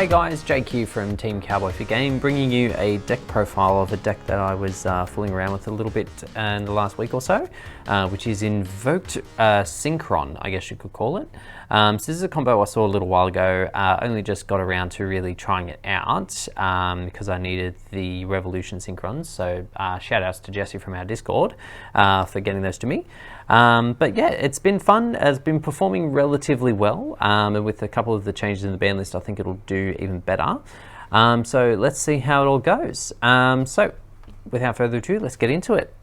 Hey guys, Jake here from Team Cowboy for Game, bringing you a deck profile of a deck that I was fooling around with a little bit in the last week or so, which is Invoked Synchron, I guess you could call it. So this is a combo I saw a little while ago, only just got around to really trying it out because I needed the Revolution Synchrons, so shout outs to Jesse from our Discord for getting those to me. But yeah, it's been fun, it's been performing relatively well, and with a couple of the changes in the ban list I think it'll do even better. So let's see how it all goes. So without further ado, let's get into it.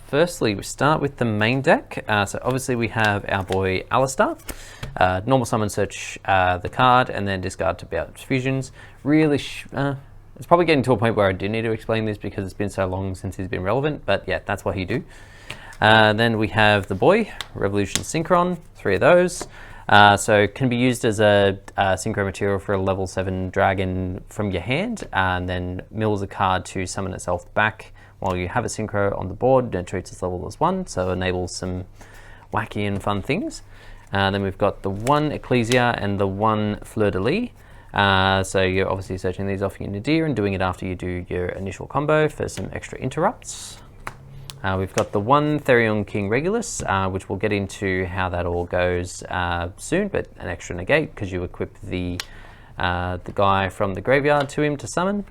Firstly, we start with the main deck. So obviously we have our boy Alistair. Normal summon, search the card and then discard to be out fusions. Really, it's probably getting to a point where I do need to explain this because it's been so long since he's been relevant, but yeah, that's what he do. Then we have the boy, Revolution Synchron, 3 of those. So it can be used as a synchro material for a level 7 dragon from your hand, and then mills a card to summon itself back while you have a synchro on the board and treats its level as 1, so it enables some wacky and fun things. Then we've got the 1 Ecclesia and the 1 Fleur de Lis. So you're obviously searching these off your Nadir and doing it after you do your initial combo for some extra interrupts. We've got the 1 Therion King Regulus, which we'll get into how that all goes soon, but an extra negate because you equip the guy from the graveyard to him to summon.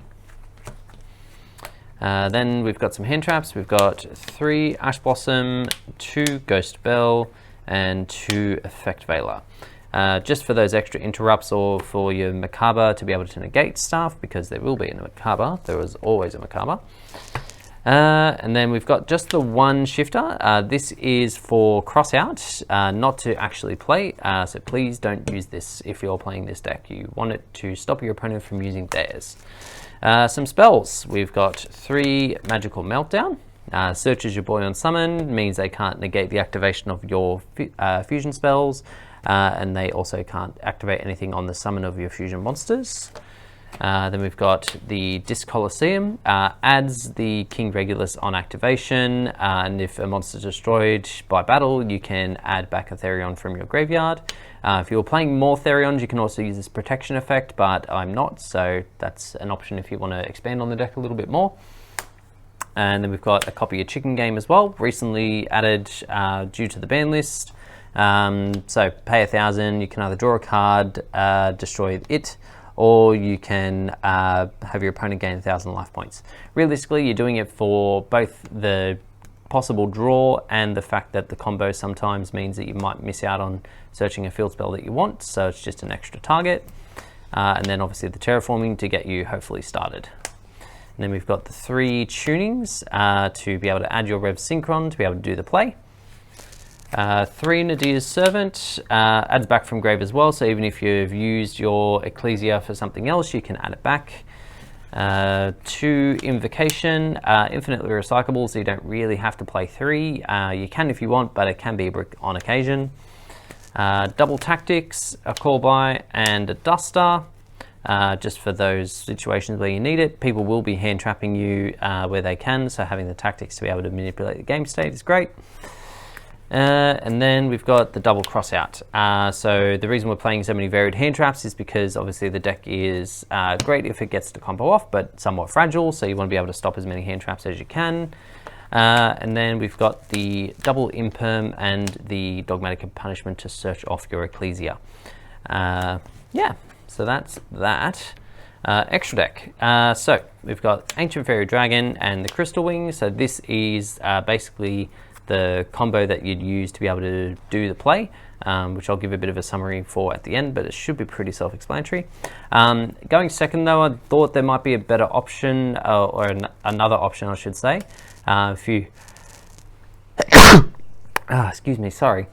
Then we've got some hand traps. We've got 3 Ash Blossom, 2 Ghost Bell, and 2 Effect Veiler. Just for those extra interrupts or for your Macabre to be able to negate stuff, because there will be a Macabre. There was always a Macabre. And then we've got just the 1 shifter. This is for cross out, not to actually play. So please don't use this if you're playing this deck. You want it to stop your opponent from using theirs. Some spells. We've got 3 Magical Meltdown. Searches your boy on summon, means they can't negate the activation of your fusion spells, and they also can't activate anything on the summon of your fusion monsters. Then we've got the Disc Colosseum, adds the King Regulus on activation, and if a monster is destroyed by battle, you can add back a Therion from your graveyard. If you're playing more Therions, you can also use this protection effect, but I'm not, so that's an option if you want to expand on the deck a little bit more. And then we've got a copy of Chicken Game as well, recently added due to the ban list. So pay 1,000, you can either draw a card, destroy it, or you can have your opponent gain 1,000 life points. Realistically, you're doing it for both the possible draw and the fact that the combo sometimes means that you might miss out on searching a field spell that you want, so it's just an extra target. And then obviously the terraforming to get you hopefully started. And then we've got the 3 tunings to be able to add your Rev Synchron to be able to do the play. 3 Nadir's Servant, adds back from grave as well, so even if you've used your Ecclesia for something else, you can add it back. 2 Invocation, infinitely recyclable, so you don't really have to play 3. You can if you want, but it can be a brick on occasion. Double Tactics, a Call By, and a Duster, just for those situations where you need it. People will be hand trapping you where they can, so having the tactics to be able to manipulate the game state is great. And then we've got the double cross out. So the reason we're playing so many varied hand traps is because obviously the deck is great if it gets to combo off, but somewhat fragile, so you want to be able to stop as many hand traps as you can. And then we've got the double imperm and the dogmatic punishment to search off your Ecclesia. Yeah, so that's that. Extra deck. So we've got Ancient Fairy Dragon and the Crystal Wing. So this is basically the combo that you'd use to be able to do the play, which I'll give a bit of a summary for at the end, but it should be pretty self-explanatory. Going second though, I thought there might be a better option, another option I should say. If you excuse me, sorry.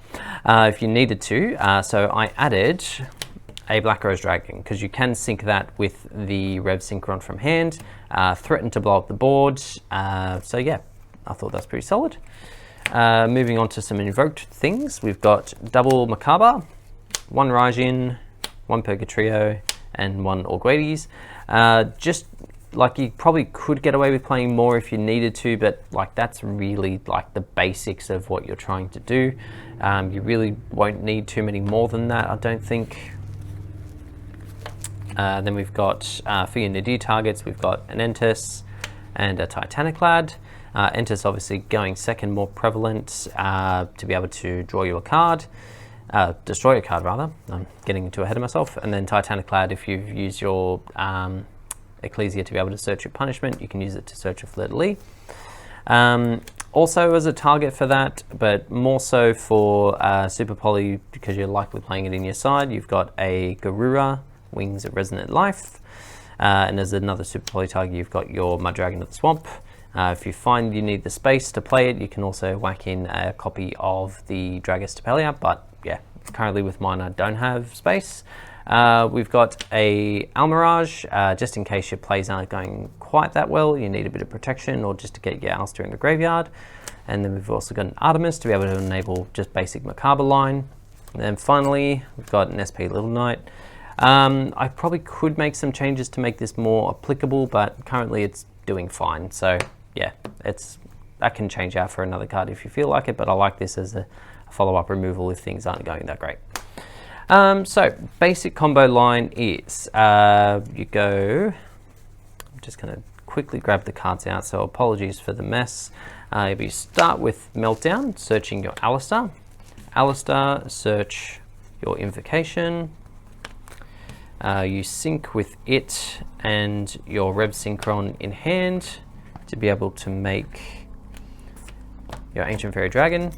If you needed to, so I added a Black Rose Dragon, because you can sync that with the Rev Synchron from hand, threaten to blow up the board, so yeah, I thought that's pretty solid. Moving on to some invoked things, we've got double Macabre, 1 Raijin, 1 Purgatrio, and 1 Orguedes. Just like you probably could get away with playing more if you needed to, but like that's really like the basics of what you're trying to do. You really won't need too many more than that, I don't think. Then we've got, for your Nadir targets, we've got an Entis and a Titaniclad. Entis obviously going second, more prevalent, to be able to draw you a card. Destroy a card rather. I'm getting too ahead of myself. And then Titaniclad, if you've used your Ecclesia to be able to search your punishment, you can use it to search a fleur-de-lis. Also as a target for that, but more so for Super Poly, because you're likely playing it in your side, you've got a Garura, Wings of Resonant Life. And as another Super Poly target, you've got your Muddragon of the Swamp. If you find you need the space to play it, you can also whack in a copy of the Dragus Tapelia, but yeah, currently with mine I don't have space. We've got a Almirage, just in case your plays aren't going quite that well, you need a bit of protection or just to get your Alistair in the graveyard. And then we've also got an Artemis to be able to enable just basic Macabre line. And then finally, we've got an SP Little Knight. I probably could make some changes to make this more applicable, but currently it's doing fine. So yeah, that can change out for another card if you feel like it, but I like this as a follow-up removal if things aren't going that great. So basic combo line is, you go, I'm just going to quickly grab the cards out, so apologies for the mess. You start with Meltdown, searching your Alistair. Alistair, search your Invocation. You sync with it and your Rev Synchron in hand to be able to make your Ancient Fairy Dragon.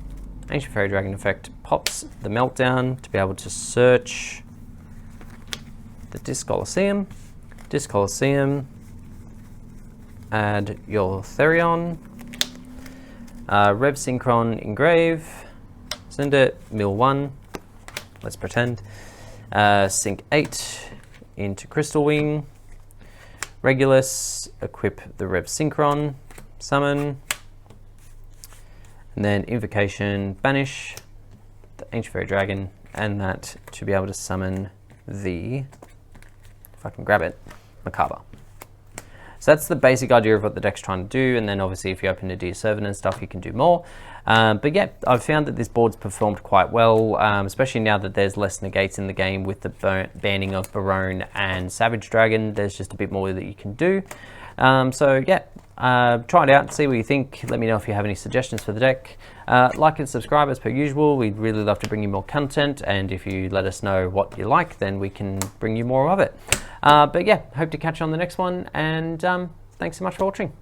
Ancient Fairy Dragon effect pops the Meltdown to be able to search the Disc Colosseum. Disc Colosseum, add your Therion. Rev Synchron engrave, send it, mill 1, let's pretend. Sync 8 into Crystal Wing. Regulus, equip the Rev Synchron, summon. And then Invocation, banish the Ancient Fairy Dragon, and that to be able to summon the, if I can grab it, Macabre. So that's the basic idea of what the deck's trying to do, and then obviously if you open Nadir Servant and stuff, you can do more. But yeah, I've found that this board's performed quite well, especially now that there's less negates in the game with the banning of Barone and Savage Dragon. There's just a bit more that you can do. So yeah, try it out, see what you think. Let me know if you have any suggestions for the deck. Like and subscribe as per usual. We'd really love to bring you more content, and if you let us know what you like, then we can bring you more of it. But yeah, hope to catch you on the next one, and thanks so much for watching.